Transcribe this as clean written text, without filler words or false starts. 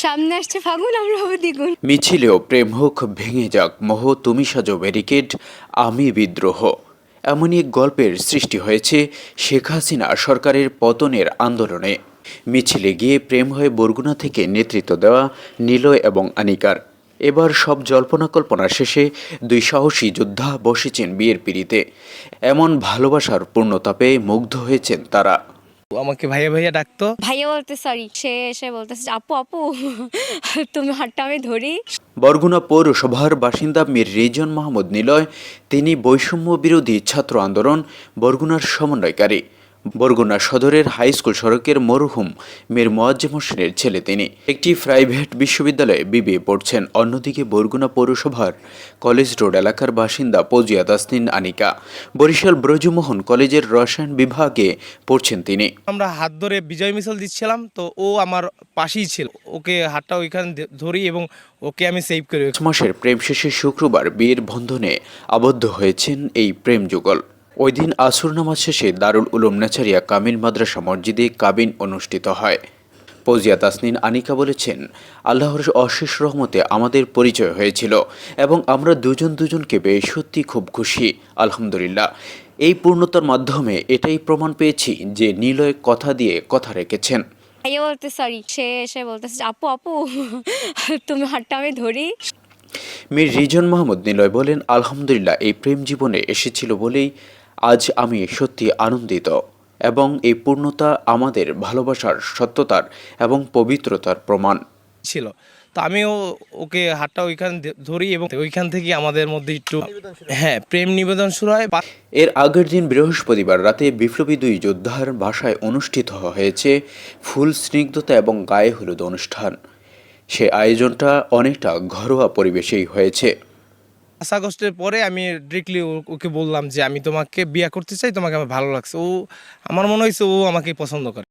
সামনে আসছে ফাগুন, আমরা হবো দ্বিগুণ। মিছিলেও প্রেম হোক ভেঙে যাক মোহ, তুমি সাজো ব্যারিকেড, আমি বিদ্রোহ। এমনই এক গল্পের সৃষ্টি হয়েছে শেখ হাসিনা সরকারের পতনের আন্দোলনে। মিছিলে গিয়ে প্রেম হয়ে বরগুনা থেকে নেতৃত্ব দেওয়া নিলয় এবং আনিকার। এবার সব জল্পনা কল্পনা শেষে দুই সাহসী যোদ্ধা বসেছেন বিয়ের পিঁড়িতে। এমন ভালোবাসার পূর্ণতা পেয়ে মুগ্ধ হয়েছেন তারা। আমাকে ভাইয়া ভাইয়া ডাকতো। ভাইয়া বলতে সরি, সে এসে বলতেছে আপু আপু তুমি হাতটা আমি ধরি। বরগুনা পৌরসভার বাসিন্দা মীর রিজন মাহমুদ নিলয়, তিনি বৈষম্য বিরোধী ছাত্র আন্দোলন বরগুনার সমন্বয়কারী। বরগুনা সদরের হাই স্কুল সড়কের মরহুম মীর মোয়াজ্জেম হোসেনের ছেলে তিনি। একটি প্রাইভেট বিশ্ববিদ্যালয়ে বিবিএ পড়ছেন। অন্যদিকে বরগুনা পৌরসভার কলেজ রোড এলাকার বাসিন্দা পজিয়া তাসনিন আনিকা। বরিশাল ব্রজমোহন কলেজের রসায়ন বিভাগে পড়ছেন তিনি। আমরা হাত ধরে বিজয় মিছিল দিচ্ছিলাম, তো ও আমার পাশেই ছিল। ওকে হাতটা ওইখানে ধরি এবং ওকে আমি সেভ করি। 5 মাসের প্রেম শেষে শুক্রবার বিয়ের বন্ধনে আবদ্ধ হয়েছেন এই প্রেম যুগল। ওই দিন আসর নামাজ শেষে দারুল উলুম নেচারিয়া কামিল মাদ্রাসা মসজিদে কাবিন অনুষ্ঠিত হয়। পজিয়া তাসনিন আনিকা বলেছেন, আল্লাহর অশেষ রহমতে আমাদের পরিচয় হয়েছিল এবং আমরা দুজন দুজনকে পেয়ে সত্যি খুব খুশি, আলহামদুলিল্লাহ। এই পূর্ণতার মাধ্যমে এটাই প্রমাণ পেয়েছি যে নিলয় কথা দিয়ে কথা রেখেছেন। ভাইয়া বলতে সরি, সে এসে বলতেছে আপু আপু তুমি হাতটা আমি ধরি। মীর রিজন মাহমুদ নিলয় বলেন, আলহামদুলিল্লাহ, এই প্রেম জীবনে এসেছিল বলেই আজ আমি সত্যি আনন্দিত এবং এই পূর্ণতা আমাদের ভালোবাসার সত্যতার এবং পবিত্রতার প্রমাণ ছিল। তো আমিও ওকে হাতটা ওইখানে ধরি এবং ওইখান থেকে আমাদের মধ্যে একটু প্রেম নিবেদন শুরু হয়। এর আগের দিন বৃহস্পতিবার রাতে বিপ্লবী দুই যোদ্ধার বাসায় অনুষ্ঠিত হয়েছে ফুল স্নিগ্ধতা এবং গায়ে হলুদ অনুষ্ঠান। সে আয়োজনটা অনেকটা ঘরোয়া পরিবেশেই হয়েছে। 5 আগস্টের পরে আমি ডিরেক্টলি ওকে বললাম যে আমি তোমাকে বিয়ে করতে চাই, তোমাকে আমার ভালো লাগছে। ও আমার মনে হয়েছে ও আমাকে পছন্দ করে।